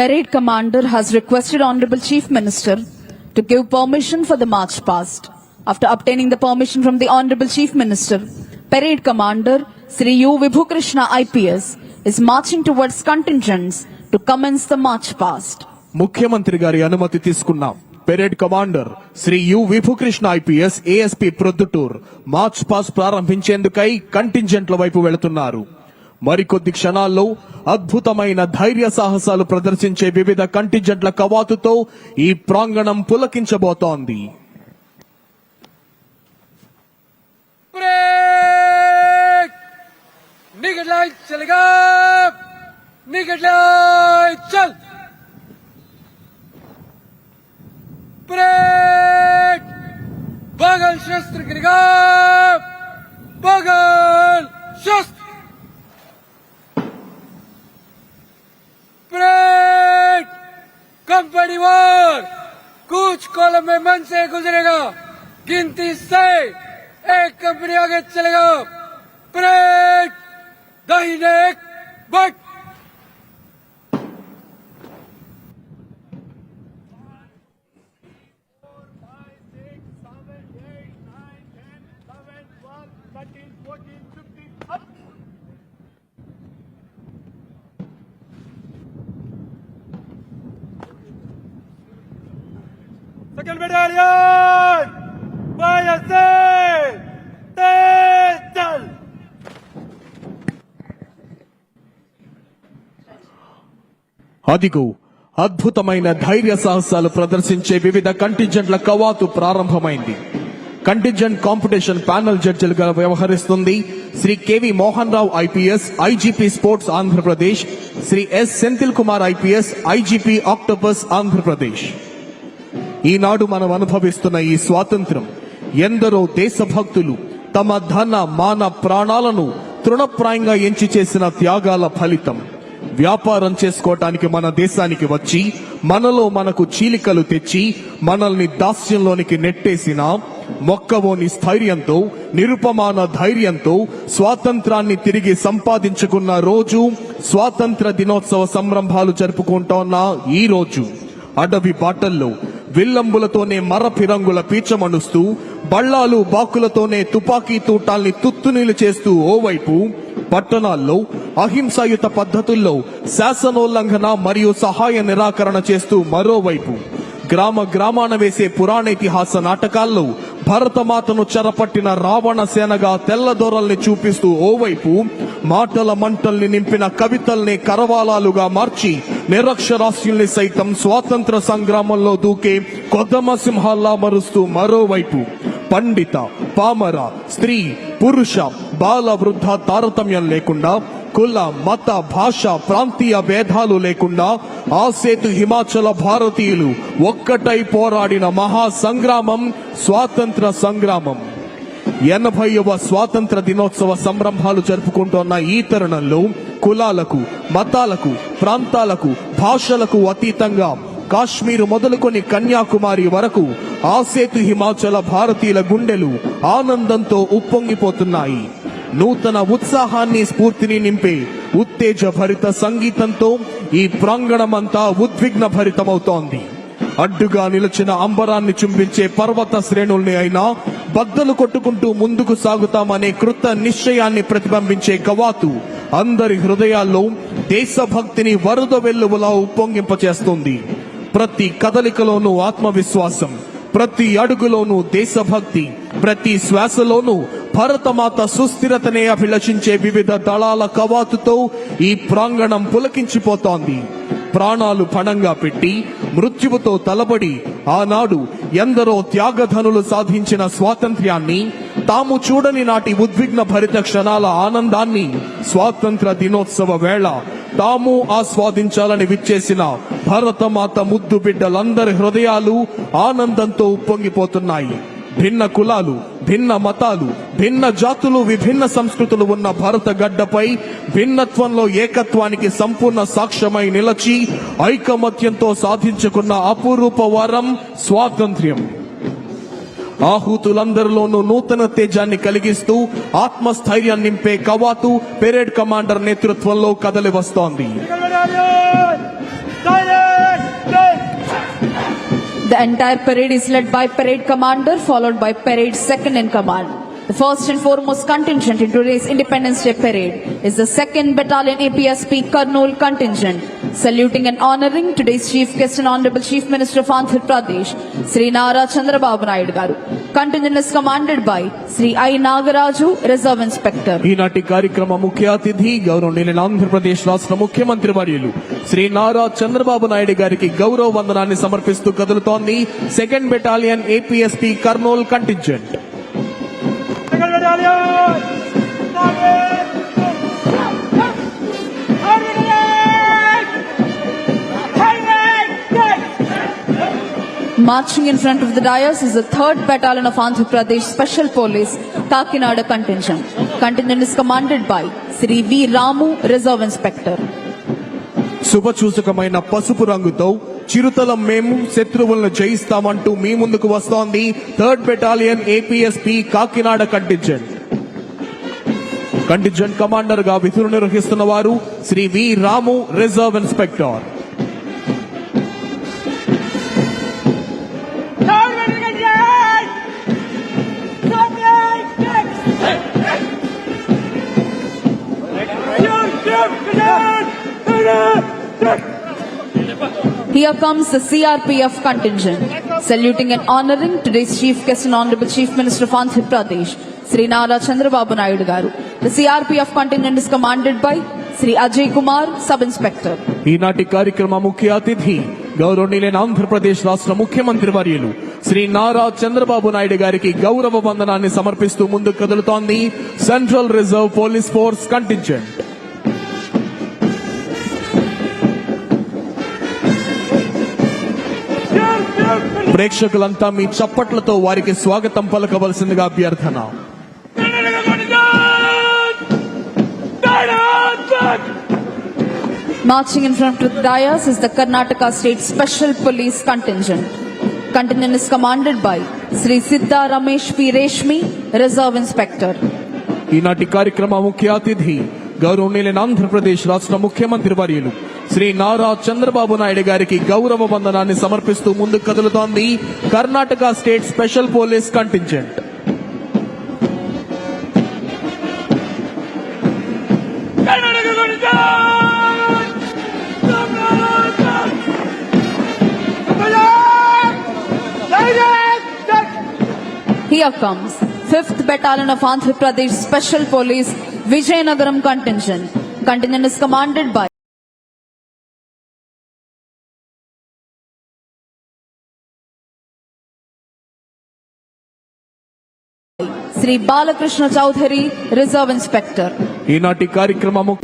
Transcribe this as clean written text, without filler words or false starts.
Parade Commander has requested Honorable Chief Minister to give permission for the march past. After obtaining the permission from the Honorable Chief Minister, Parade Commander Sri U. Vibhukrishna IPS is marching towards contingents to commence the march past. ముఖ్యమంత్రి గారి అనుమతి తీసుకున్నాం. Parade commander Shri U Vibhukrishna IPS ASP Proddatur march past ప్రారంభించేందుకై కంటింజెంట్ల వైపు వెళుతున్నారు. మరికొద్ది క్షణాల్లో అద్భుతమైన ధైర్య సాహసాలు ప్రదర్శించే వివిధ కంటింజెంట్ల కవాతుతో ఈ ప్రాంగణం పులకించబోతోంది. बगल शस्त्र गिरेगा, बगल शस्त्र परेड कंपनी वार कुछ कॉलम में मन से गुजरेगा, गिनती से एक कंपनी आगे चलेगा. परेड दाहिने एक but Second battalion, YSA, Tetal. అదిగో అద్భుతమైన ధైర్య సాహసాలు ప్రదర్శించే వివిధ కంటింజెంట్ల కవాతు ప్రారంభమైంది. కంటింజెంట్ కాంపిటీషన్ ప్యానెల్ జడ్జిలుగా వ్యవహరిస్తుంది Shri KV Mohan Rao IPS IGP sports Andhra Pradesh, Shri S Senthil Kumar IPS IGP Octopus Andhra Pradesh. ఈనాడు మనం అనుభవిస్తున్న ఈ స్వాతంత్ర్యం ఎందరో దేశభక్తులు తమ ధన మాన ప్రాణాలను తృణప్రాయంగా ఎంచి చేసిన త్యాగాల ఫలితం. వ్యాపారం చేసుకోవటానికి మన దేశానికి వచ్చి మనలో మనకు చీలికలు తెచ్చి మనల్ని దాస్యంలోనికి నెట్టేసిన మొక్కవోని స్థైర్యంతో నిరుపమాన ధైర్యంతో స్వాతంత్రాన్ని తిరిగి సంపాదించుకున్న రోజు స్వాతంత్ర దినోత్సవ సంరంభాలు జరుపుకుంటోన్న ఈ రోజు. అడవి బాటల్లో విల్లంబులతోనే మరపిరంగుల పీచమణుస్తూ బళ్ళాలు బాకులతోనే తుపాకీ తూటాల్ని తుత్తునీలు చేస్తూ ఓవైపు, పట్టణాల్లో అహింసాయుత పద్ధతుల్లో శాసనోల్లంఘన మరియు సహాయ నిరాకరణ చేస్తూ మరోవైపు, గ్రామ గ్రామాన వేసే పురాణేతిహాస నాటకాల్లో భరతమాతను చెరపట్టిన రావణ సేనగా తెల్లదొరల్ని చూపిస్తూ ఓవైపు, మాటల మంటల్ని నింపిన కవితల్ని కరవాలాలుగా మార్చి నిరక్షరాస్యుల్ని సైతం స్వాతంత్ర సంగ్రామంలో దూకే కొద్దమ సింహాల్లా మరుస్తూ మరోవైపు, పండిత పామర స్త్రీ పురుష బాల వృద్ధ తారతమ్యం లేకుండా, కుల మత భాష ప్రాంతీయ భేదాలు లేకుండా ఆసేతు హిమాచల భారతీయులు ఒక్కటై పోరాడిన మహా సంగ్రామం స్వాతంత్ర సంగ్రామం. 80వ స్వాతంత్ర దినోత్సవ సంరంభాలు జరుపుకుంటున్న ఈ తరుణంలో కులాలకు మతాలకు ప్రాంతాలకు భాషలకు అతీతంగా కాశ్మీరు మొదలుకొని కన్యాకుమారి వరకు ఆసేతు హిమాచల భారతీయుల గుండెలు ఆనందంతో ఉప్పొంగిపోతున్నాయి. నూతన ఉత్సాహాన్ని స్ఫూర్తిని నింపే ఉత్తేజ భరిత సంగీతంతో ఈ ప్రాంగణమంతా ఉద్విగ్న భరితమవుతోంది. అడ్డుగా నిలిచిన అంబరాన్ని చుంబించే పర్వత శ్రేణుల్ని అయినా బద్దలు కొట్టుకుంటూ ముందుకు సాగుతామనే కృత నిశ్చయాన్ని ప్రతిబింబించే కవాతు అందరి హృదయాల్లో దేశభక్తిని వరద వెల్లువలా ఉప్పొంగింపచేస్తుంది. ప్రతి కదలికలోనూ ఆత్మవిశ్వాసం, ప్రతి అడుగులోనూ దేశభక్తి, ప్రతి శ్వాసలోనూ భరతమాత సుస్థిరతనే అభిలషించే వివిధ దళాల కవాతుతో ఈ ప్రాంగణం పులకించిపోతోంది. ప్రాణాలు పణంగా పెట్టి మృత్యువుతో తలబడి ఆనాడు ఎందరో త్యాగధనులు సాధించిన స్వాతంత్ర్యాన్ని, తాము చూడని నాటి ఉద్విగ్న భరిత క్షణాల ఆనందాన్ని స్వాతంత్ర దినోత్సవ వేళ తాము ఆస్వాదించాలని విచ్చేసిన భరతమాత ముద్దు బిడ్డలందరి హృదయాలు ఆనందంతో ఉప్పొంగిపోతున్నాయి. భిన్న కులాలు, భిన్న మతాలు, భిన్న జాతులు, విభిన్న సంస్కృతులు ఉన్న భారత గడ్డపై భిన్నత్వంలో ఏకత్వానికి సంపూర్ణ సాక్ష్యమై నిలచి ఐకమత్యంతో సాధించుకున్న అపురూప వరం స్వాతంత్ర్యం. ఆహుతులందరిలోనూ నూతన తేజాన్ని కలిగిస్తూ ఆత్మస్థైర్యాన్ని నింపే కవాతు పెరేడ్ కమాండర్ నేతృత్వంలో కదలి వస్తోంది. The entire parade is led by parade commander, followed by parade second in command. The first and foremost contingent in today's Independence Day parade is the 2nd Battalion APSP Kurnool contingent, saluting and honoring today's chief guest and Honorable Chief Minister of Andhra Pradesh, Sri Nara Chandrababu Naidu garu. Contingent is commanded by Sri I. Nagaraju, Reserve Inspector. ఈనాటి కార్యక్రమ ముఖ్య అతిథి గౌరవనీయులైన ఆంధ్రప్రదేశ్ రాష్ట్ర ముఖ్యమంత్రి వర్యులు శ్రీ నారా చంద్రబాబు నాయుడు గారికి గౌరవ వందనాన్ని సమర్పిస్తూ కదులుతోంది 2nd battalion APSP Kurnool contingent. Second battalion! Marching in front of the dais is the 3rd Battalion of Andhra Pradesh Special Police, Kakinada contingent. Contingent is commanded by Sri V. Ramu, Reserve Inspector. శుభసూచకమైన పసుపు రంగుతో చిరుతలం మేము శత్రువులను జయిస్తామంటూ మీ ముందుకు వస్తోంది 3rd battalion APSP Kakinada contingent. Contingent commander గా విధులు నిర్వహిస్తున్న వారు Shri V Ramu, reserve inspector. Here comes the CRPF contingent, saluting and honoring today's chief guest and Honorable Chief Minister of Andhra Pradesh, Sri Nara Chandrababu Naidu garu. The CRPF contingent is commanded by Sri Ajay Kumar, Sub Inspector. ఈనాటి కార్యక్రమ ముఖ్య అతిథి గౌరవనీయులైన ఆంధ్రప్రదేశ్ రాష్ట్ర ముఖ్యమంత్రి వర్యులు శ్రీ నారా చంద్రబాబు నాయుడు గారికి గౌరవ వందనాన్ని సమర్పిస్తూ ముందుకు కదులుతోంది central reserve police force contingent. ప్రేక్షకులంతా మీ చప్పట్లతో వారికి స్వాగతం పలకవలసిందిగా అభ్యర్థన. Marching in front of the dais is the Karnataka State Special Police contingent. Contingent is commanded by Sri Siddha Ramesh P. Reshmi, Reserve Inspector. ఈనాటి కార్యక్రమ ముఖ్య అతిథి గౌరవనీయులైన ఆంధ్రప్రదేశ్ రాష్ట్ర ముఖ్యమంత్రి వర్యులు శ్రీ నారా చంద్రబాబు నాయుడు గారికి గౌరవ వందనాన్ని సమర్పిస్తూ ముందుకు కదులుతోంది Karnataka state special police contingent. Here comes 5th Battalion of Andhra Pradesh Special Police, Vijayanagaram contingent. Contingent is commanded by Sri Balakrishna Chowdhury, Reserve Inspector. ఈనాటి కార్యక్రమము